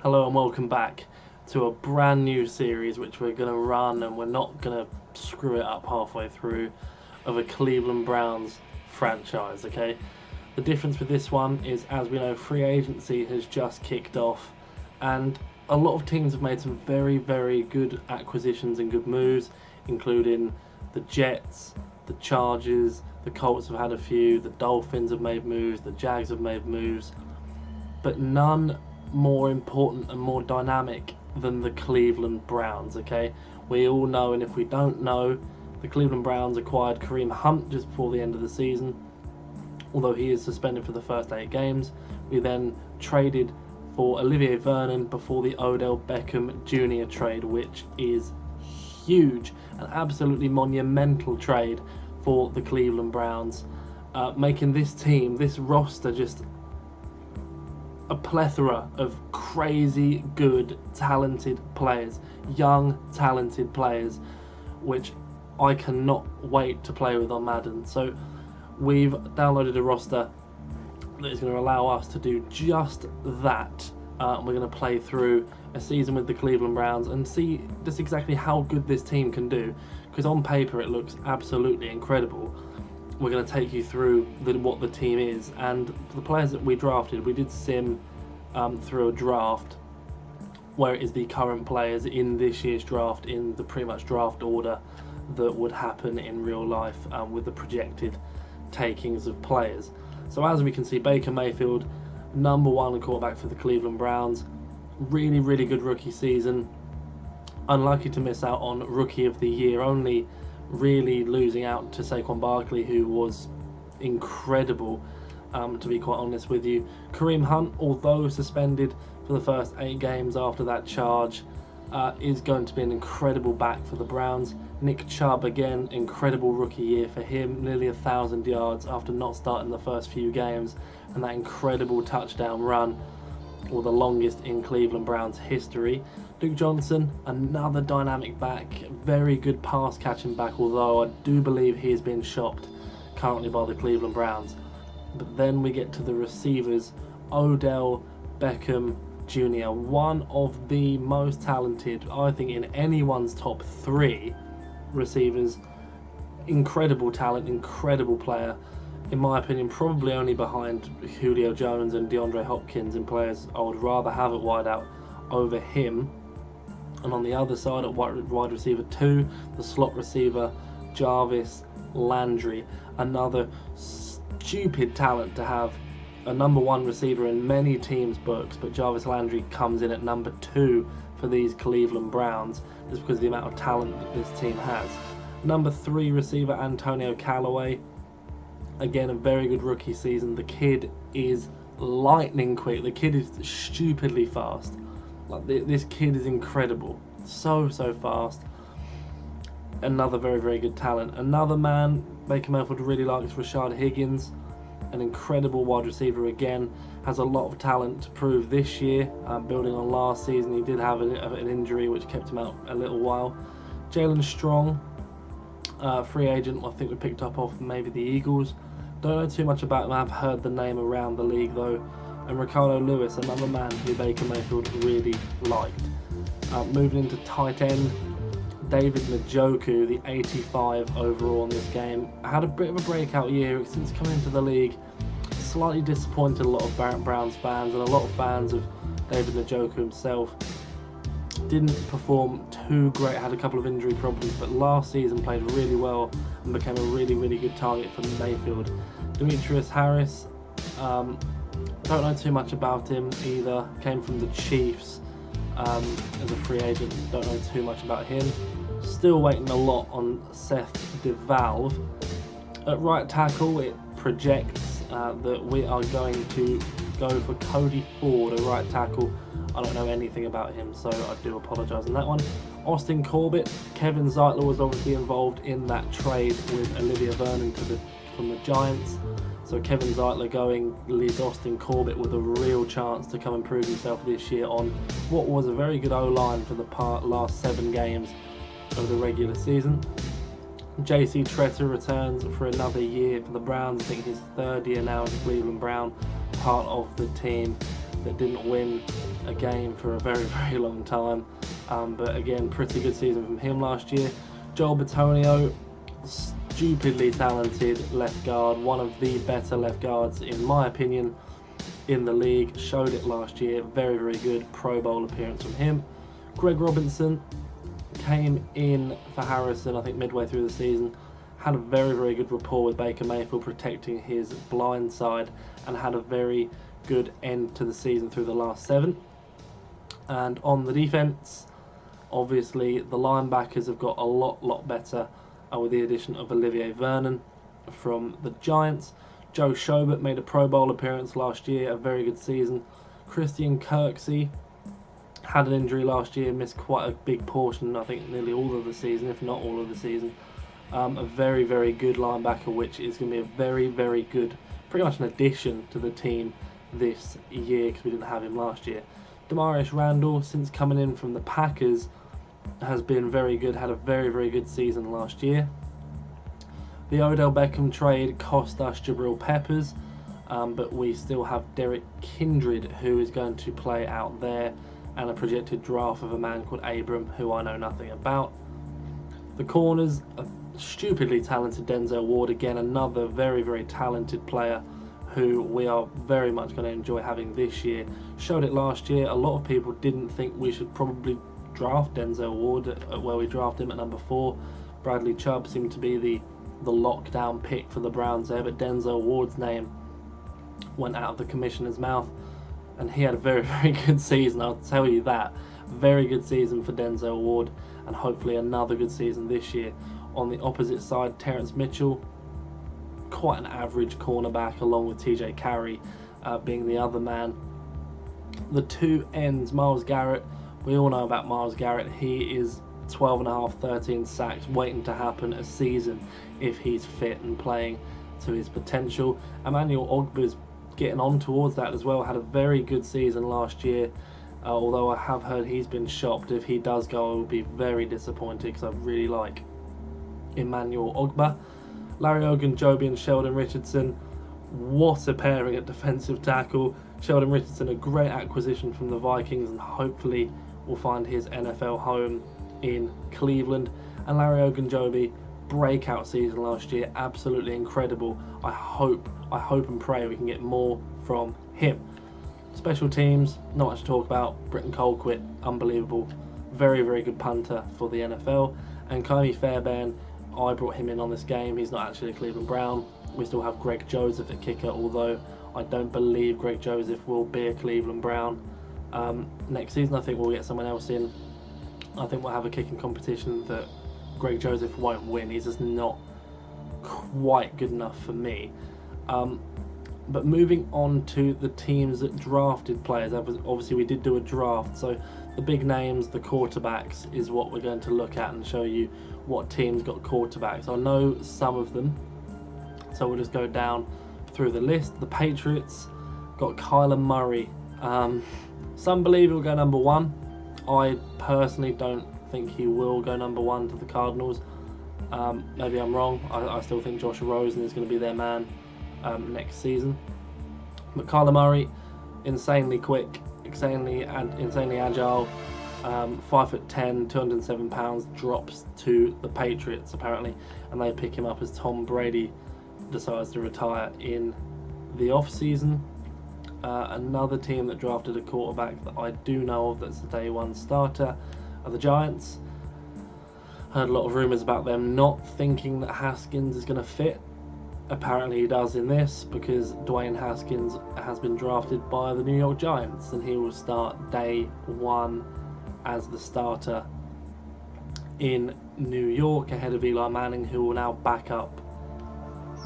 Hello and welcome back to a brand new series which we're going to run, and we're not going to screw it up halfway through, of a Cleveland Browns franchise, okay? The difference with this one is, as we know, free agency has just kicked off and a lot of teams have made some very, very good acquisitions and good moves, including the Jets, the Chargers, the Colts have had a few, the Dolphins have made moves, the Jags have made moves, but none more important and more dynamic than the Cleveland Browns, okay? We all know, and if we don't know, the Cleveland Browns acquired Kareem Hunt just before the end of the season, although he is suspended for the first 8 games. We then traded for Olivier Vernon before the Odell Beckham Jr. trade, which is huge, an absolutely monumental trade for the Cleveland Browns, making this team, this roster, just a plethora of crazy good talented players, young talented players, which I cannot wait to play with on Madden. So we've downloaded a roster that is going to allow us to do just that. We're going to play through a season with the Cleveland Browns and see just exactly how good this team can do, because on paper it looks absolutely incredible. We're going to take you through what the team is, and the players that we drafted, we did sim through a draft where it is the current players in this year's draft in the pretty much draft order that would happen in real life, with the projected takings of players. So as we can see, Baker Mayfield, #1 quarterback for the Cleveland Browns, really, really good rookie season, unlucky to miss out on Rookie of the Year, only really losing out to Saquon Barkley, who was incredible, to be quite honest with you. Kareem Hunt, although suspended for the first 8 games after that charge, is going to be an incredible back for the Browns. Nick Chubb, again, incredible rookie year for him, nearly 1,000 yards after not starting the first few games, and that incredible touchdown run, or the longest in Cleveland Browns history. Duke Johnson, another dynamic back, very good pass catching back, although I do believe he is being shopped currently by the Cleveland Browns. But then we get to the receivers. Odell Beckham Jr., one of the most talented, I think, in anyone's top 3 receivers. Incredible talent, incredible player. In my opinion, probably only behind Julio Jones and DeAndre Hopkins in players I would rather have at wideout over him. And on the other side at wide receiver 2, the slot receiver Jarvis Landry, another stupid talent to have, a #1 receiver in many teams' books, but Jarvis Landry comes in at #2 for these Cleveland Browns just because of the amount of talent that this team has. #3 receiver Antonio Callaway, again a very good rookie season. The kid is lightning quick, the kid is stupidly fast. Like, this kid is incredible, so fast. Another very, very good talent. Another man Baker Mayfield really likes, Rashad Higgins, an incredible wide receiver again, has a lot of talent to prove this year, building on last season. He did have an injury which kept him out a little while. Jalen Strong, free agent, I think we picked up off maybe the Eagles. Don't know too much about him, I've heard the name around the league though. And Ricardo Lewis, another man who Baker Mayfield really liked. Moving into tight end, David Njoku, the 85 overall in this game, had a bit of a breakout year since coming into the league. Slightly disappointed a lot of Browns fans and a lot of fans of David Njoku himself. Didn't perform too great, had a couple of injury problems, but last season played really well and became a really, really good target for Mayfield. Demetrius Harris, don't know too much about him either, came from the Chiefs as a free agent, don't know too much about him. Still waiting a lot on Seth DeValve. At right tackle, it projects that we are going to go for Cody Ford, a right tackle. I don't know anything about him, so I do apologise on that one. Austin Corbett, Kevin Zeitler was obviously involved in that trade with Olivier Vernon from the Giants. So Kevin Zeitler leaves Austin Corbett with a real chance to come and prove himself this year on what was a very good O-line for the last 7 games of the regular season. JC Tretter returns for another year for the Browns. I think his 3rd year now as a Cleveland Brown, part of the team that didn't win a game for a very, very long time. But again, pretty good season from him last year. Joel Bitonio, stupidly talented left guard, one of the better left guards in my opinion in the league, showed it last year. Very, very good Pro Bowl appearance from him. Greg Robinson came in for Harrison, I think midway through the season, had a very, very good rapport with Baker Mayfield, protecting his blind side, and had a very good end to the season through the last 7. And on the defense, obviously the linebackers have got a lot better with the addition of Olivier Vernon from the Giants. Joe Schobert made a Pro Bowl appearance last year, a very good season. Christian Kirksey had an injury last year, missed quite a big portion, I think nearly all of the season, if not all of the season. A very, very good linebacker, which is going to be a very, very good, pretty much an addition to the team this year, because we didn't have him last year. Demarius Randall, since coming in from the Packers, has been very good, had a very, very good season last year. The Odell Beckham trade cost us Jabril Peppers, but we still have Derek Kindred, who is going to play out there, and a projected draft of a man called Abram, who I know nothing about. The corners, a stupidly talented Denzel Ward, again another very, very talented player who we are very much going to enjoy having this year. Showed it last year. A lot of people didn't think we should probably draft Denzel Ward where we drafted him at number 4. Bradley Chubb seemed to be the lockdown pick for the Browns there, but Denzel Ward's name went out of the commissioner's mouth, and he had a very, very good season, I'll tell you that. Very good season for Denzel Ward, and hopefully another good season this year. On the opposite side, Terrence Mitchell, quite an average cornerback, along with TJ Carey being the other man. The two ends, Myles Garrett, we all know about Myles Garrett. He is 12.5, 13 sacks waiting to happen a season if he's fit and playing to his potential. Emmanuel Ogba's getting on towards that as well, had a very good season last year, although I have heard he's been shopped. If he does go, I will be very disappointed, because I really like Emmanuel Ogba. Larry Ogunjobi and Sheldon Richardson, what a pairing at defensive tackle. Sheldon Richardson, a great acquisition from the Vikings, and hopefully will find his NFL home in Cleveland. And Larry Ogunjobi, breakout season last year, absolutely incredible. I hope and pray we can get more from him. Special teams, not much to talk about. Britton Colquitt, unbelievable, very, very good punter for the NFL. And Kaimi Fairbairn, I brought him in on this game. He's not actually a Cleveland Brown. We still have Greg Joseph at kicker, although I don't believe Greg Joseph will be a Cleveland Brown next season. I think we'll get someone else in. I think we'll have a kicking competition that Greg Joseph won't win. He's just not quite good enough for me. But moving on to the teams that drafted players, obviously we did do a draft, so the big names, the quarterbacks, is what we're going to look at and show you what teams got quarterbacks. I know some of them, so we'll just go down through the list. The Patriots got Kyler Murray. Some believe he'll go number 1. I personally don't think he will go number 1 to the Cardinals. Maybe I'm wrong. I still think Josh Rosen is going to be their man next season. But Kyler Murray, insanely quick, insanely agile, 5'10", 207 pounds, drops to the Patriots apparently, and they pick him up as Tom Brady decides to retire in the off season. Another team that drafted a quarterback that I do know of that's the day 1 starter are the Giants. Heard a lot of rumours about them not thinking that Haskins is going to fit. Apparently he does in this, because Dwayne Haskins has been drafted by the New York Giants, and he will start day 1 as the starter in New York ahead of Eli Manning, who will now back up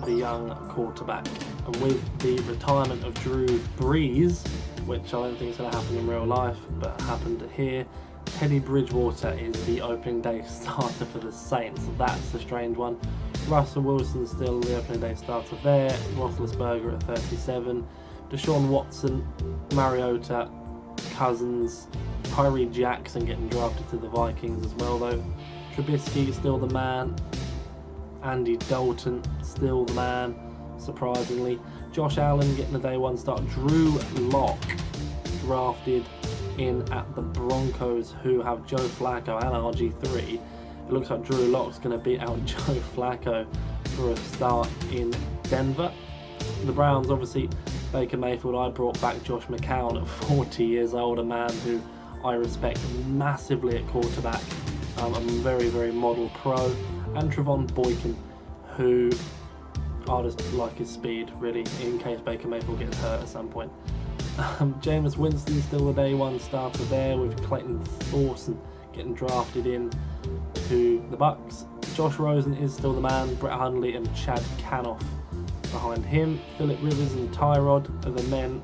the young quarterback. And with the retirement of Drew Brees, which I don't think is going to happen in real life, but happened here, Teddy Bridgewater is the opening day starter for the Saints. So that's the strange one. Russell Wilson still the opening day starter there. Roethlisberger at 37. Deshaun Watson, Mariota, Cousins, Tyree Jackson getting drafted to the Vikings as well though. Trubisky still the man. Andy Dalton still the man, surprisingly. Josh Allen getting the day 1 start. Drew Lock drafted in at the Broncos, who have Joe Flacco and RG3. It looks like Drew Lock's going to beat out Joe Flacco for a start in Denver. The Browns, obviously, Baker Mayfield. I brought back Josh McCown at 40 years old, a man who I respect massively at quarterback. A very, very model pro. And Trevon Boykin, who I just like his speed, really, in case Baker Mayfield gets hurt at some point. Jameis Winston still the day one starter there, with Clayton Thorson getting drafted in to the Bucks. Josh Rosen is still the man. Brett Hundley and Chad Canoff behind him. Phillip Rivers and Tyrod are the men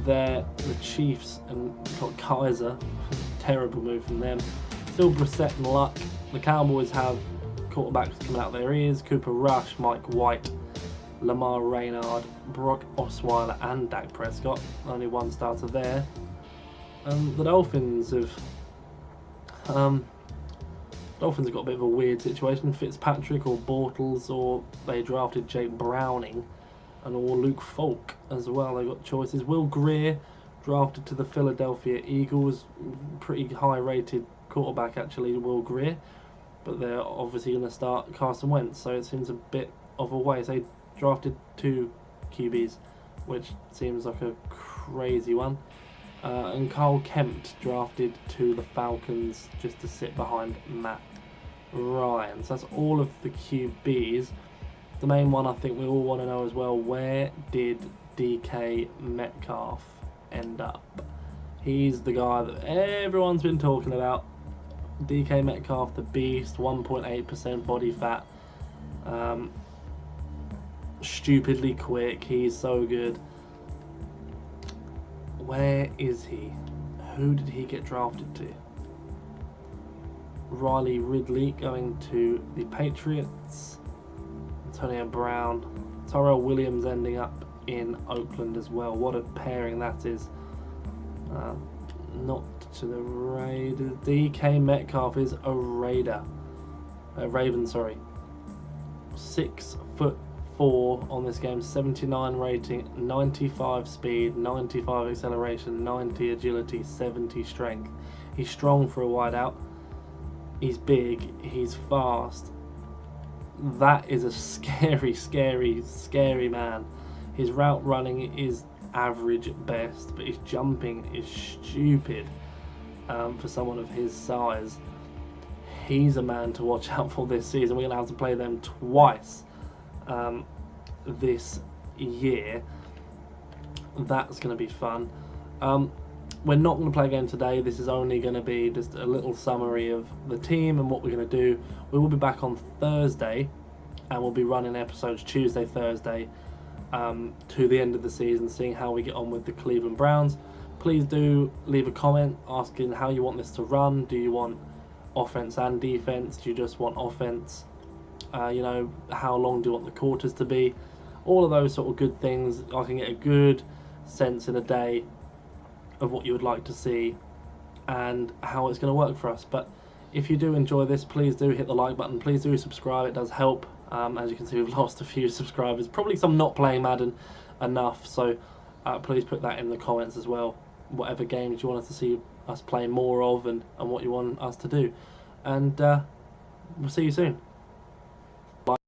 there. The Chiefs and got Kaiser. Terrible move from them. Still Brissett and Luck. The Cowboys have quarterbacks coming out their ears. Cooper Rush, Mike White, Lamar Reynard, Brock Osweiler and Dak Prescott. Only one starter there. The Dolphins have got a bit of a weird situation. Fitzpatrick or Bortles, or they drafted Jake Browning, and or Luke Falk as well. They got choices. Will Greer drafted to the Philadelphia Eagles. Pretty high rated quarterback actually, Will Greer. But they're obviously going to start Carson Wentz, so it seems a bit of a waste. They drafted 2 QBs, which seems like a crazy one. And Carl Kempt drafted to the Falcons just to sit behind Matt Ryan. So that's all of the QBs. The main one I think we all want to know as well, where did DK Metcalf end up? He's the guy that everyone's been talking about. DK Metcalf, the beast, 1.8% body fat, stupidly quick, he's so good. Where is he? Who did he get drafted to? Riley Ridley going to the Patriots. Antonio Brown. Tyrell Williams ending up in Oakland as well. What a pairing that is. Not to the Raiders. DK Metcalf is a Raider. Raven, sorry. 6'4" on this game, 79 rating, 95 speed, 95 acceleration, 90 agility, 70 strength. He's strong for a wideout. He's big, he's fast. That is a scary, scary, scary man. His route running is average at best, but his jumping is stupid for someone of his size. He's a man to watch out for this season. We're going to have to play them twice this year. That's going to be fun. We're not going to play a game today. This is only going to be just a little summary of the team and what we're going to do. We will be back on Thursday, and we'll be running episodes Tuesday, Thursday, to the end of the season, seeing how we get on with the Cleveland Browns. Please do leave a comment asking how you want this to run. Do you want offense and defense? Do you just want offense? You know, how long do you want the quarters to be? All of those sort of good things. I can get a good sense in a day of what you would like to see and how it's going to work for us. But if you do enjoy this, please do hit the like button. Please do subscribe. It does help. As you can see, we've lost a few subscribers. Probably some not playing Madden enough. So please put that in the comments as well. Whatever games you want us to see us play more of, and what you want us to do. And we'll see you soon.